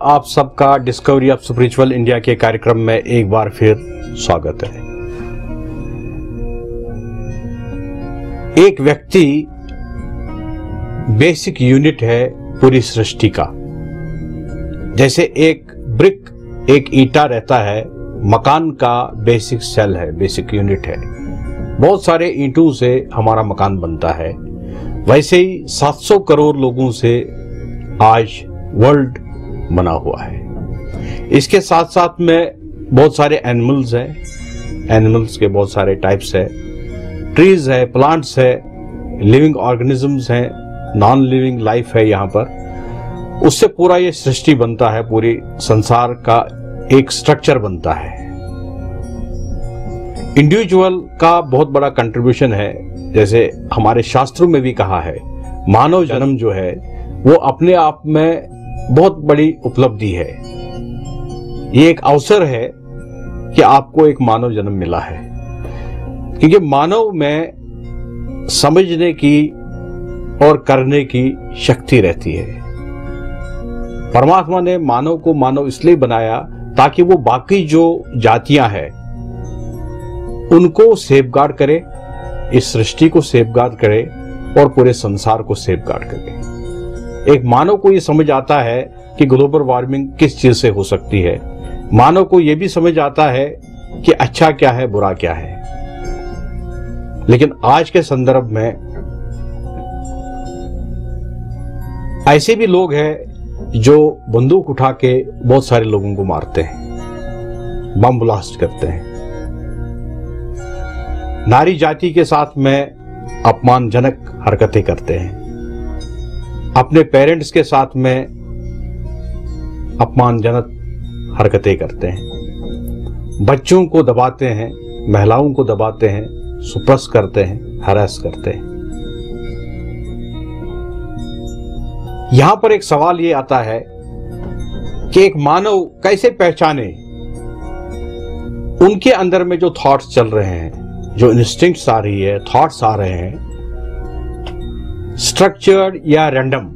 आप सबका discovery of spiritual India के कार्यक्रम में एक बार फिर स्वागत है। एक व्यक्ति बेसिक यूनिट है पूरी सृष्टि का। जैसे एक ब्रिक, एक ईटा रहता है, मकान का बेसिक सेल है, बेसिक यूनिट है। बहुत सारे ईंटों से हमारा मकान बनता है। वैसे ही 700 करोड़ लोगों से आज वर्ल्ड बना हुआ है। इसके साथ साथ में बहुत सारे एनिमल्स हैं, एनिमल्स के बहुत सारे टाइप्स है, ट्रीज है, प्लांट्स है, लिविंग ऑर्गेनिजम्स हैं, नॉन लिविंग लाइफ है। यहाँ पर उससे पूरा ये सृष्टि बनता है, पूरी संसार का एक स्ट्रक्चर बनता है। इंडिविजुअल का बहुत बड़ा कंट्रीब्यूशन है। जैसे हमारे शास्त्रों में भी कहा है, मानव जन्म जो है वो अपने आप में बहुत बड़ी उपलब्धि है। ये एक अवसर है कि आपको एक मानव जन्म मिला है, क्योंकि मानव में समझने की और करने की शक्ति रहती है। परमात्मा ने मानव को मानव इसलिए बनाया ताकि वो बाकी जो जातियां हैं उनको सेफगार्ड करे, इस सृष्टि को सेफगार्ड करे और पूरे संसार को सेफगार्ड करे। एक मानव को ये समझ आता है कि ग्लोबल वार्मिंग किस चीज से हो सकती है। मानव को ये भी समझ आता है कि अच्छा क्या है, बुरा क्या है। लेकिन आज के संदर्भ में ऐसे भी लोग हैं जो बंदूक उठा के बहुत सारे लोगों को मारते हैं, बम ब्लास्ट करते हैं। नारी जाति के साथ में अपमानजनक हरकतें करते हैं। अपने पेरेंट्स के साथ में अपमानजनक हरकतें करते हैं। बच्चों को दबाते हैं, महिलाओं को दबाते हैं, सुप्रेस करते हैं, हरास करते हैं। यहां पर एक सवाल ये आता है कि एक मानव कैसे पहचाने उनके अंदर में जो थॉट्स चल रहे हैं, जो इंस्टिंक्ट्स आ रही है, थॉट्स आ रहे हैं, स्ट्रक्चर्ड या रैंडम,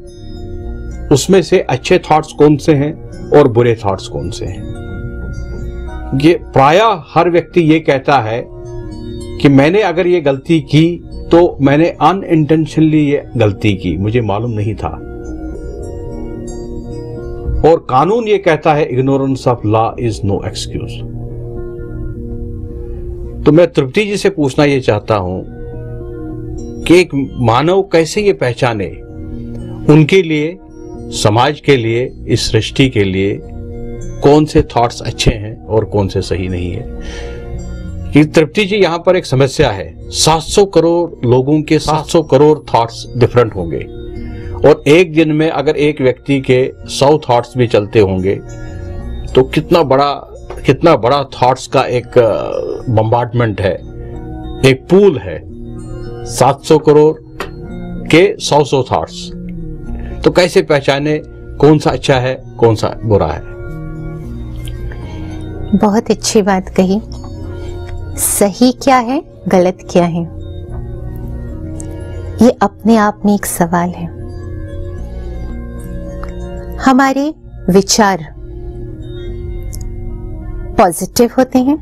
उसमें से अच्छे थॉट्स कौन से हैं और बुरे थॉट्स कौन से हैं। ये प्रायः हर व्यक्ति ये कहता है कि मैंने अगर ये गलती की तो मैंने अनइंटेंशनली ये गलती की, मुझे मालूम नहीं था। और कानून ये कहता है ignorance of law is no excuse. तो मैं तृप्ति जी से पूछना ये चाहता हूं कि एक मानव कैसे ये पहचाने, उनके लिए, समाज के लिए, इस सृष्टि के लिए कौन से थॉट्स अच्छे हैं और कौन से सही नहीं है। कि तृप्ति जी, यहां पर एक समस्या है। 700 करोड़ लोगों के 700 करोड़ थॉट्स डिफरेंट होंगे, और एक दिन में अगर एक व्यक्ति के 100 थॉट्स भी चलते होंगे तो कितना बड़ा थॉट्स का एक बम्बार्डमेंट है, एक पूल है। 700 करोड़ के 100 थॉट्स। तो कैसे पहचाने कौन सा अच्छा है, कौन सा बुरा है। बहुत अच्छी बात कही। सही क्या है, गलत क्या है, ये अपने आप में एक सवाल है। हमारे विचार पॉजिटिव होते हैं,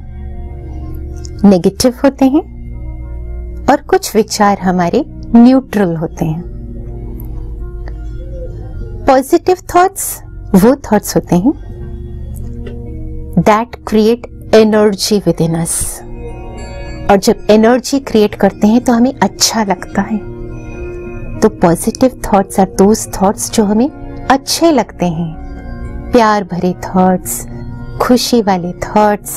नेगेटिव होते हैं, और कुछ विचार हमारे न्यूट्रल होते हैं। पॉजिटिव थॉट्स वो थॉट्स होते हैं that create energy with in us, और जब एनर्जी क्रिएट करते हैं तो हमें अच्छा लगता है। तो positive thoughts are those thoughts जो हमें अच्छे लगते हैं, प्यार भरे थॉट्स, खुशी वाले थॉट्स,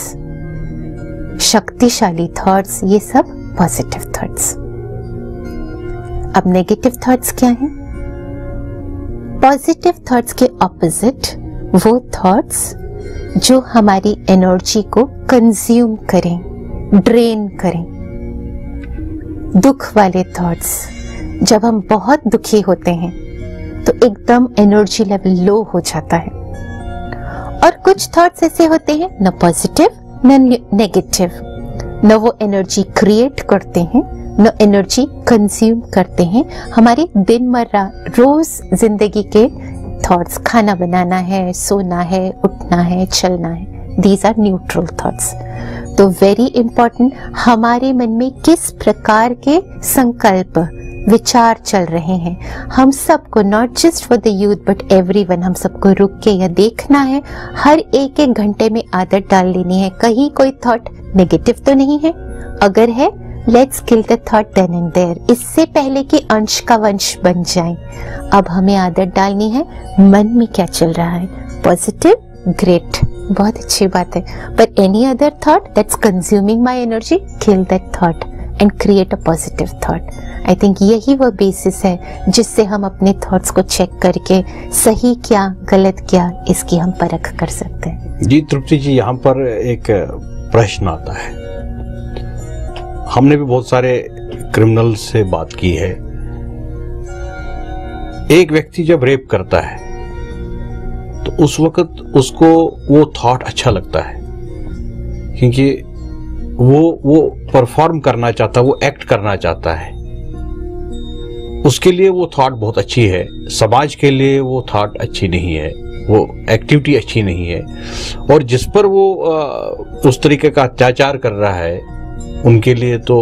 शक्तिशाली थॉट्स, ये सब पॉजिटिव थॉट्स। अब नेगेटिव थॉट्स क्या हैं? पॉजिटिव थॉट्स के ऑपोजिट वो थॉट्स जो हमारी एनर्जी को कंज्यूम करें, ड्रेन करें। दुख वाले थॉट्स, जब हम बहुत दुखी होते हैं तो एकदम एनर्जी लेवल लो हो जाता है। और कुछ थॉट्स ऐसे होते हैं, न पॉजिटिव न नेगेटिव, न वो एनर्जी क्रिएट करते हैं न एनर्जी कंज्यूम करते हैं, हमारी दिनमर्रा रोज जिंदगी के थॉट्स, खाना बनाना है, सोना है, उठना है, चलना है, दीज आर न्यूट्रल थॉट्स। तो वेरी इंपॉर्टेंट, हमारे मन में किस प्रकार के संकल्प, विचार चल रहे हैं, हम सबको, not just for the youth but everyone, हम सबको रुक के यह देखना है, हर एक एक घंटे में आदत डाल लेनी है, कहीं कोई थॉट नेगेटिव तो नहीं है, अगर है let's kill the thought then and there, इससे पहले कि अंश का वंश बन जाए। अब हमें आदत डालनी है, मन में क्या चल रहा है, पॉजिटिव, ग्रेट, बहुत अच्छी बात है, but any other thought that's consuming my energy, kill that thought and create a positive thought. I think यही वो बेसिस है जिससे हम अपने थॉट्स को चेक करके सही क्या गलत क्या इसकी हम परख कर सकते हैं। जी तृप्ति जी, यहाँ पर एक प्रश्न आता है, हमने भी बहुत सारे क्रिमिनल से बात की है। एक व्यक्ति जब रेप करता है तो उस वक्त उसको वो थॉट अच्छा लगता है, क्योंकि वो परफॉर्म करना चाहता है, वो एक्ट करना चाहता है, उसके लिए वो थॉट बहुत अच्छी है। समाज के लिए वो थॉट अच्छी नहीं है, वो एक्टिविटी अच्छी नहीं है, और जिस पर वो उस तरीके का अत्याचार कर रहा है उनके लिए तो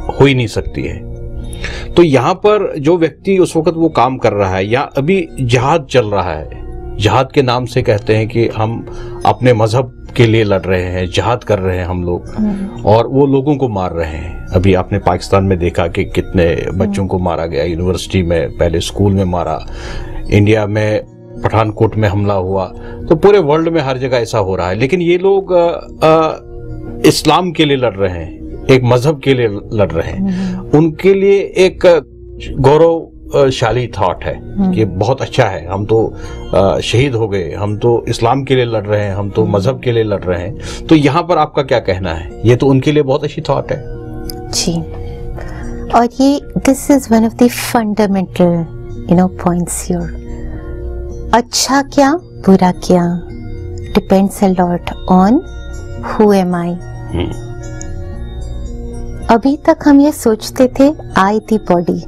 हो ही नहीं सकती है। तो यहाँ पर जो व्यक्ति उस वक्त वो काम कर रहा है, या अभी जिहाद चल रहा है, जिहाद के नाम से कहते हैं कि हम अपने मजहब के लिए लड़ रहे हैं, जिहाद कर रहे हैं हम लोग, और वो लोगों को मार रहे हैं। अभी आपने पाकिस्तान में देखा कि कितने बच्चों को मारा गया, यूनिवर्सिटी में, पहले स्कूल में मारा, इंडिया में पठानकोट में हमला हुआ, तो पूरे वर्ल्ड में हर जगह ऐसा हो रहा है। लेकिन ये लोग इस्लाम के लिए लड़ रहे हैं, एक मजहब के लिए लड़ रहे हैं, उनके लिए एक गौरवशाली थॉट है कि बहुत अच्छा है, हम तो शहीद हो गए, हम तो इस्लाम के लिए लड़ रहे हैं, हम तो मजहब के लिए लड़ रहे हैं। तो यहाँ पर आपका क्या कहना है? ये तो उनके लिए बहुत अच्छी थॉट है जी, और ये this is one of the fundamental points here. अच्छा क्या बुरा क्या depends a lot on who am I. अभी तक हम ये सोचते थे आई द बॉडी,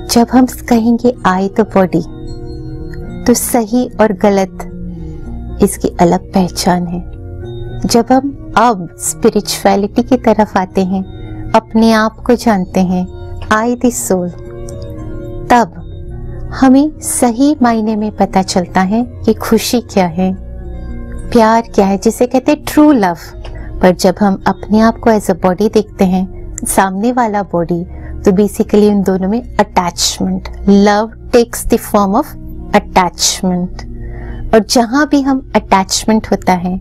जब हम कहेंगे आई द बॉडी तो सही और गलत इसकी अलग पहचान है। जब हम अब स्पिरिचुअलिटी की तरफ आते हैं, अपने आप को जानते हैं, आई द सोल, तब हमें सही मायने में पता चलता है कि खुशी क्या है, प्यार क्या है, जिसे कहते हैं ट्रू लव। पर जब हम अपने आप को एज अ बॉडी देखते हैं, सामने वाला बॉडी, तो बेसिकली उन दोनों में attachment, love takes the form of attachment. और जहां भी हम अटैचमेंट होता है,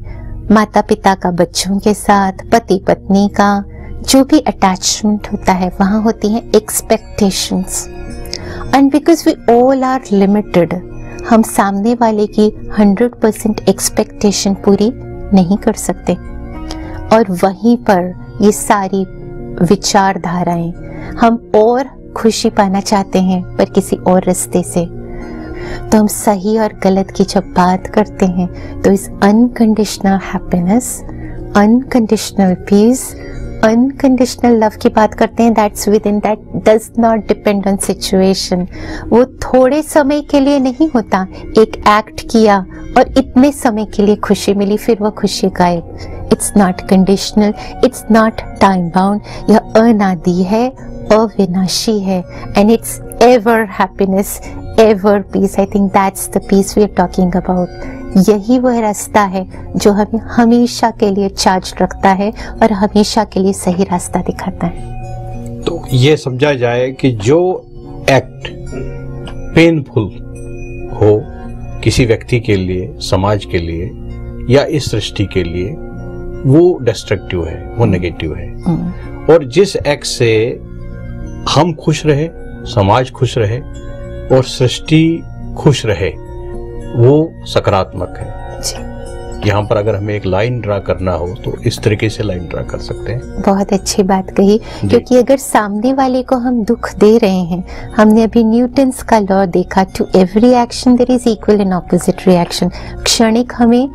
माता पिता का बच्चों के साथ, पति पत्नी का जो भी अटैचमेंट होता है, वहां होती हैं expectations. And because we all are limited, हम सामने वाले की 100% एक्सपेक्टेशन पूरी नहीं कर सकते, और वहीं पर ये सारी विचारधाराएं, हम और खुशी पाना चाहते हैं पर किसी और रास्ते से। तो हम सही और गलत की जब बात करते हैं तो इस unconditional happiness, unconditional peace, unconditional love की बात करते हैं, that's within, that does not depend on situation. वो थोड़े समय के लिए नहीं होता, एक एक्ट किया और इतने समय के लिए खुशी मिली, फिर वो खुशी गायब। It's not conditional, it's not time bound, यह अनादि है, अविनाशी है, and it's ever happiness, ever peace. I think that's the peace we are talking about. यही वह रास्ता है जो हमें हमेशा के लिए चार्ज रखता है और हमेशा के लिए सही रास्ता दिखाता है। तो ये समझा जाए कि जो एक्ट पेनफुल हो किसी व्यक्ति के लिए, समाज के लिए या इस सृष्टि के लिए, वो डिस्ट्रक्टिव है, वो नेगेटिव है। और जिस एक्ट से हम खुश रहे, समाज खुश रहे और सृष्टि खुश रहे, वो सकारात्मक है। यहाँ पर अगर हमें एक लाइन ड्रा करना हो तो इस तरीके से लाइन ड्रा कर सकते हैं। बहुत अच्छी बात कही, क्योंकि अगर सामने वाले को हम दुख दे रहे हैं, हमने अभी न्यूटन्स का लॉ देखा, to every action there is equal and opposite reaction. क्षणिक हमें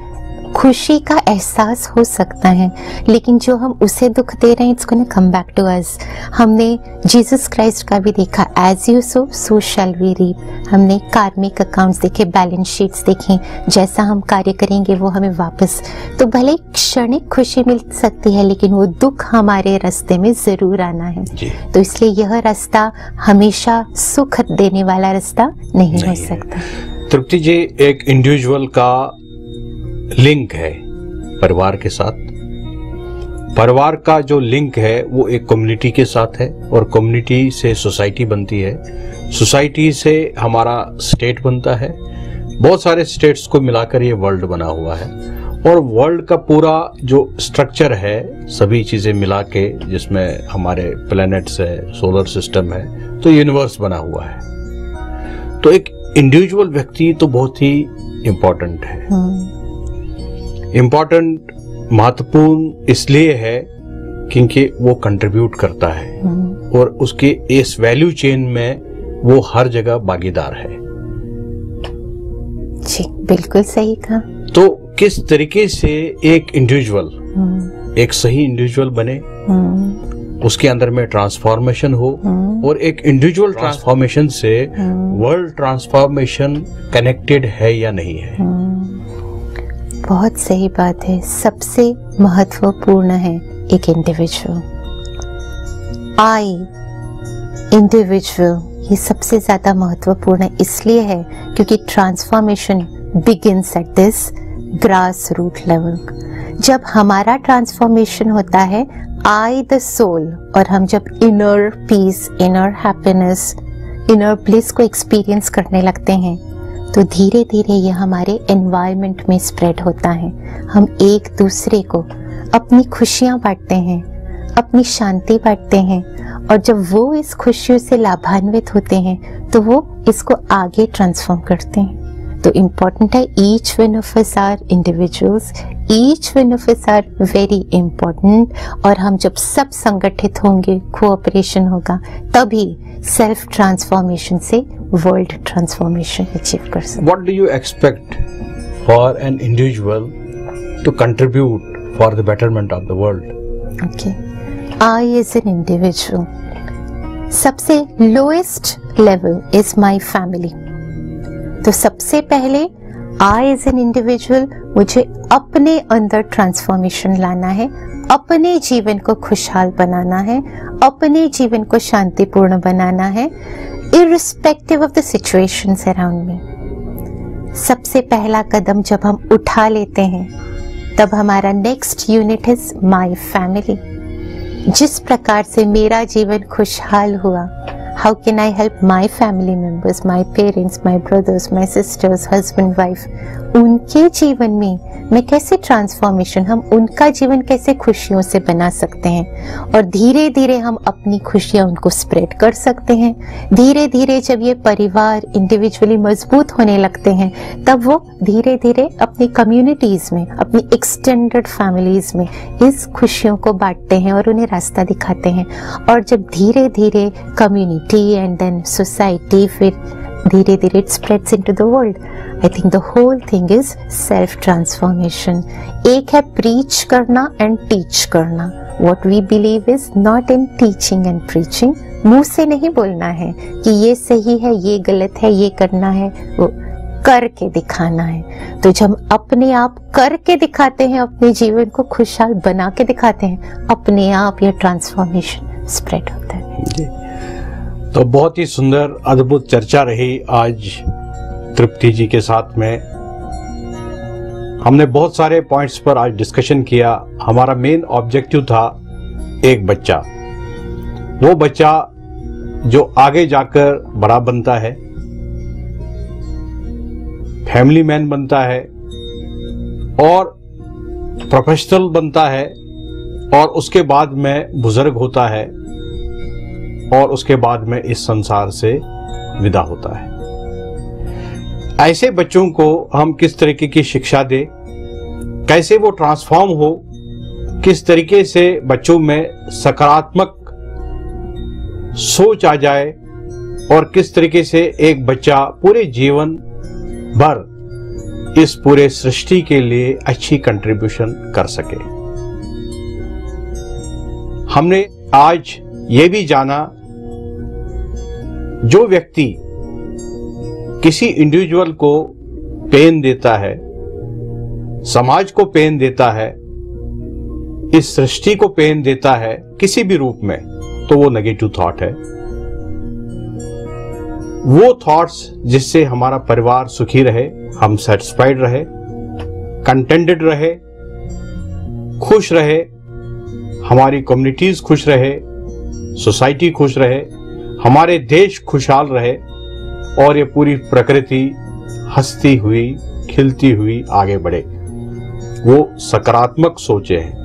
खुशी का एहसास हो सकता है, लेकिन जो हम उसे दुख दे रहे हैं it's gonna come back to us. हमने जीसस क्राइस्ट का भी देखा, as you sow so shall we reap. हमने कार्मिक अकाउंट्स देखे, बैलेंस शीट्स देखें, जैसा हम कार्य करेंगे वो हमें वापस। तो भले क्षणिक खुशी मिल सकती है, लेकिन वो दुख हमारे रास्ते में जरूर आना है। तो इसलिए यह रास्ता हमेशा सुख देने वाला रास्ता नहीं हो सकता। तृप्ति जी, एक इंडिविजुअल का लिंक है परिवार के साथ। परिवार का जो लिंक है वो एक कम्युनिटी के साथ है, और कम्युनिटी से सोसाइटी बनती है, सोसाइटी से हमारा स्टेट बनता है। बहुत सारे स्टेट्स को मिलाकर ये वर्ल्ड बना हुआ है, और वर्ल्ड का पूरा जो स्ट्रक्चर है, सभी चीजें मिला के, जिसमें हमारे प्लैनेट्स है, सोलर सिस्टम है, तो यूनिवर्स बना हुआ है। तो एक इंडिविजुअल व्यक्ति तो बहुत ही इम्पोर्टेंट है। इम्पोर्टेंट, महत्वपूर्ण इसलिए है क्योंकि वो कंट्रीब्यूट करता है, और उसके इस वैल्यू चेन में वो हर जगह भागीदार है। जी बिल्कुल सही कहा। तो किस तरीके से एक इंडिविजुअल एक सही इंडिविजुअल बने, उसके अंदर में ट्रांसफॉर्मेशन हो, और एक इंडिविजुअल ट्रांसफॉर्मेशन से वर्ल्ड ट्रांसफॉर्मेशन कनेक्टेड है या नहीं है। बहुत सही बात है। सबसे महत्वपूर्ण है एक इंडिविजुअल, आई इंडिविजुअल, ये सबसे ज्यादा महत्वपूर्ण इसलिए है क्योंकि transformation begins at this grass root level. जब हमारा ट्रांसफॉर्मेशन होता है, आई द सोल, और हम जब inner peace, inner happiness, inner bliss को एक्सपीरियंस करने लगते हैं, तो धीरे धीरे ये हमारे एनवायरनमेंट में स्प्रेड होता है। हम एक दूसरे को अपनी खुशियां बांटते हैं, अपनी शांति बांटते हैं, और जब वो इस खुशियों से लाभान्वित होते हैं तो वो इसको आगे ट्रांसफॉर्म करते हैं। तो इम्पोर्टेंट है, each one of us are individuals, each one of us are very important, और हम जब सब संगठित होंगे, कोऑपरेशन होगा, तभी सेल्फ ट्रांसफॉर्मेशन से वर्ल्ड ट्रांसफॉर्मेशन अचीव कर सकते। What do you expect for an individual to contribute for the betterment of the world? Okay, I as an individual, सबसे lowest level is my family. तो सबसे पहले I as an individual, मुझे अपने अंदर transformation लाना है, अपने जीवन को खुशहाल बनाना है, अपने जीवन को शांतिपूर्ण बनाना है, irrespective of the situations around me. सबसे पहला कदम जब हम उठा लेते हैं, तब हमारा next unit is my family. जिस प्रकार से मेरा जीवन खुशहाल हुआ, how can I help my family members, my parents, my brothers, my sister's, husband, wife, उनके जीवन में मैं कैसे ट्रांसफॉर्मेशन, हम उनका जीवन कैसे खुशियों से बना सकते हैं, और धीरे धीरे हम अपनी खुशियां उनको स्प्रेड कर सकते हैं। धीरे धीरे जब ये परिवार इंडिविजुअली मजबूत होने लगते हैं, तब वो धीरे धीरे अपनी कम्युनिटीज में, अपनी एक्सटेंडेड फैमिलीज में इस खुशियों को बांटते हैं और उन्हें रास्ता दिखाते हैं। और जब धीरे धीरे कम्युनिटी एंड देन सोसाइटी, फिर धीरे धीरे it spreads into the world. I think the whole thing is self transformation. एक है प्रीच करना एंड टीच करना। What we believe is not in teaching and preaching. मुंह से नहीं बोलना है कि ये सही है, ये गलत है, ये करना है, वो करके दिखाना है। तो जब हम अपने आप करके दिखाते हैं, अपने जीवन को खुशहाल बना के दिखाते हैं, अपने आप यह ट्रांसफॉर्मेशन स्प्रेड होता है। जी, तो बहुत ही सुंदर अद्भुत चर्चा रही आज तृप्ति जी के साथ में। हमने बहुत सारे पॉइंट्स पर आज डिस्कशन किया। हमारा मेन ऑब्जेक्टिव था एक बच्चा, वो बच्चा जो आगे जाकर बड़ा बनता है, फैमिली मैन बनता है और प्रोफेशनल बनता है, और उसके बाद में बुजुर्ग होता है, और उसके बाद में इस संसार से विदा होता है। ऐसे बच्चों को हम किस तरीके की शिक्षा दें, कैसे वो ट्रांसफॉर्म हो, किस तरीके से बच्चों में सकारात्मक सोच आ जाए, और किस तरीके से एक बच्चा पूरे जीवन भर इस पूरे सृष्टि के लिए अच्छी कंट्रीब्यूशन कर सके। हमने आज ये भी जाना, जो व्यक्ति किसी इंडिविजुअल को पेन देता है, समाज को पेन देता है, इस सृष्टि को पेन देता है किसी भी रूप में, तो वो नेगेटिव थॉट है। वो थॉट्स जिससे हमारा परिवार सुखी रहे, हम सेटिस्फाइड रहे, कंटेंटेड रहे, खुश रहे, हमारी कम्युनिटीज खुश रहे, सोसाइटी खुश रहे, हमारे देश खुशहाल रहे और ये पूरी प्रकृति हंसती हुई, खिलती हुई आगे बढ़े, वो सकारात्मक सोचे हैं।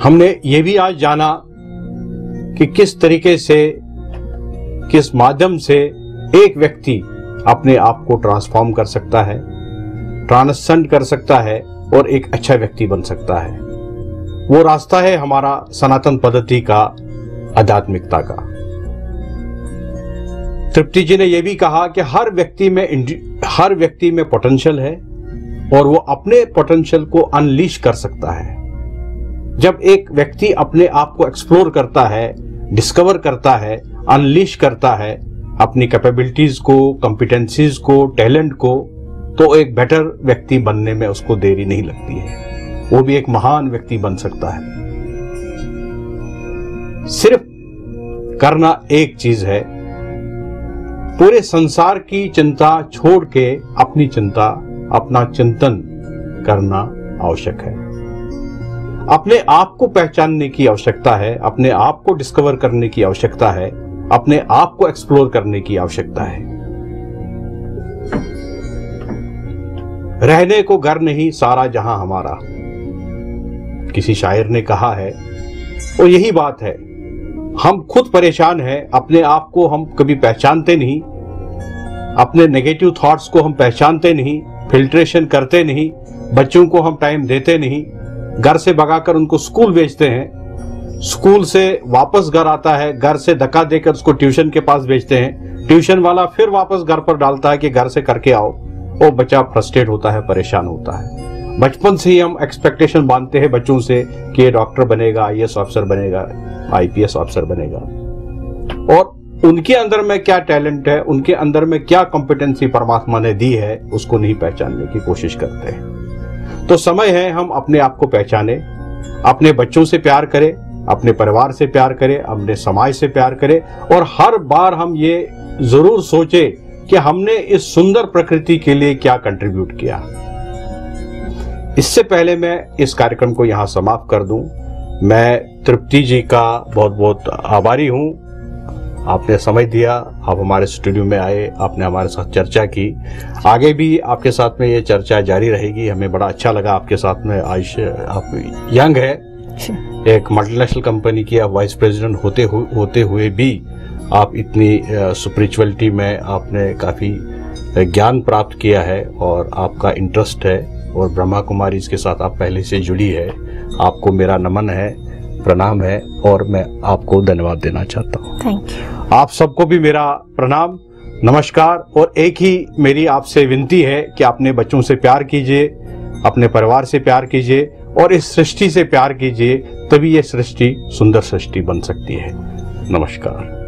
हमने ये भी आज जाना कि किस तरीके से, किस माध्यम से एक व्यक्ति अपने आप को ट्रांसफॉर्म कर सकता है, ट्रांसेंड कर सकता है और एक अच्छा व्यक्ति बन सकता है। वो रास्ता है हमारा सनातन पद्धति का, आध्यात्मिकता का। तृप्ति जी ने यह भी कहा कि हर व्यक्ति में पोटेंशियल है और वो अपने पोटेंशियल को अनलीश कर सकता है। जब एक व्यक्ति अपने आप को एक्सप्लोर करता है, डिस्कवर करता है, अनलीश करता है अपनी कैपेबिलिटीज को, कॉम्पिटेंसीज को, टैलेंट को, तो एक बेटर व्यक्ति बनने में उसको देरी नहीं लगती है, वो भी एक महान व्यक्ति बन सकता है। सिर्फ करना एक चीज है, पूरे संसार की चिंता छोड़ के अपनी चिंता, अपना चिंतन करना आवश्यक है। अपने आप को पहचानने की आवश्यकता है, अपने आप को डिस्कवर करने की आवश्यकता है, अपने आप को एक्सप्लोर करने की आवश्यकता है। रहने को घर नहीं, सारा जहां हमारा, किसी शायर ने कहा है, और यही बात है। हम खुद परेशान हैं, अपने आप को हम कभी पहचानते नहीं, अपने नेगेटिव थॉट्स को हम पहचानते नहीं, फिल्ट्रेशन करते नहीं, बच्चों को हम टाइम देते नहीं, घर से भगाकर उनको स्कूल भेजते हैं, स्कूल से वापस घर आता है, घर से धक्का देकर उसको ट्यूशन के पास भेजते हैं, ट्यूशन वाला फिर वापस घर पर डालता है कि घर से करके आओ, और बच्चा फ्रस्ट्रेट होता है, परेशान होता है। बचपन से ही हम एक्सपेक्टेशन बांधते हैं बच्चों से कि ये डॉक्टर बनेगा, आईएएस ऑफिसर बनेगा, आईपीएस ऑफिसर बनेगा, और उनके अंदर में क्या टैलेंट है, उनके अंदर में क्या कॉम्पिटेंसी परमात्मा ने दी है, उसको नहीं पहचानने की कोशिश करते हैं। तो समय है हम अपने आप को पहचाने, अपने बच्चों से प्यार करें, अपने परिवार से प्यार करें, अपने समाज से प्यार करें, और हर बार हम ये जरूर सोचें कि हमने इस सुंदर प्रकृति के लिए क्या कंट्रीब्यूट किया। इससे पहले मैं इस कार्यक्रम को यहां समाप्त कर दूं, मैं तृप्ति जी का बहुत बहुत आभारी हूं। आपने समय दिया, आप हमारे स्टूडियो में आए, आपने हमारे साथ चर्चा की। आगे भी आपके साथ में ये चर्चा जारी रहेगी। हमें बड़ा अच्छा लगा आपके साथ में। आज आप यंग है, एक मल्टीनेशनल कंपनी की आप वाइस प्रेसिडेंट होते हुए भी आप इतनी स्पिरिचुअलिटी में आपने काफ़ी ज्ञान प्राप्त किया है और आपका इंटरेस्ट है, और ब्रह्मा कुमारी इसके साथ आप पहले से जुड़ी है। आपको मेरा नमन है, प्रणाम है, और मैं आपको धन्यवाद देना चाहता हूँ। Thank you. आप सबको भी मेरा प्रणाम, नमस्कार, और एक ही मेरी आपसे विनती है कि अपने बच्चों से प्यार कीजिए, अपने परिवार से प्यार कीजिए, और इस सृष्टि से प्यार कीजिए, तभी ये सृष्टि सुंदर सृष्टि बन सकती है। नमस्कार।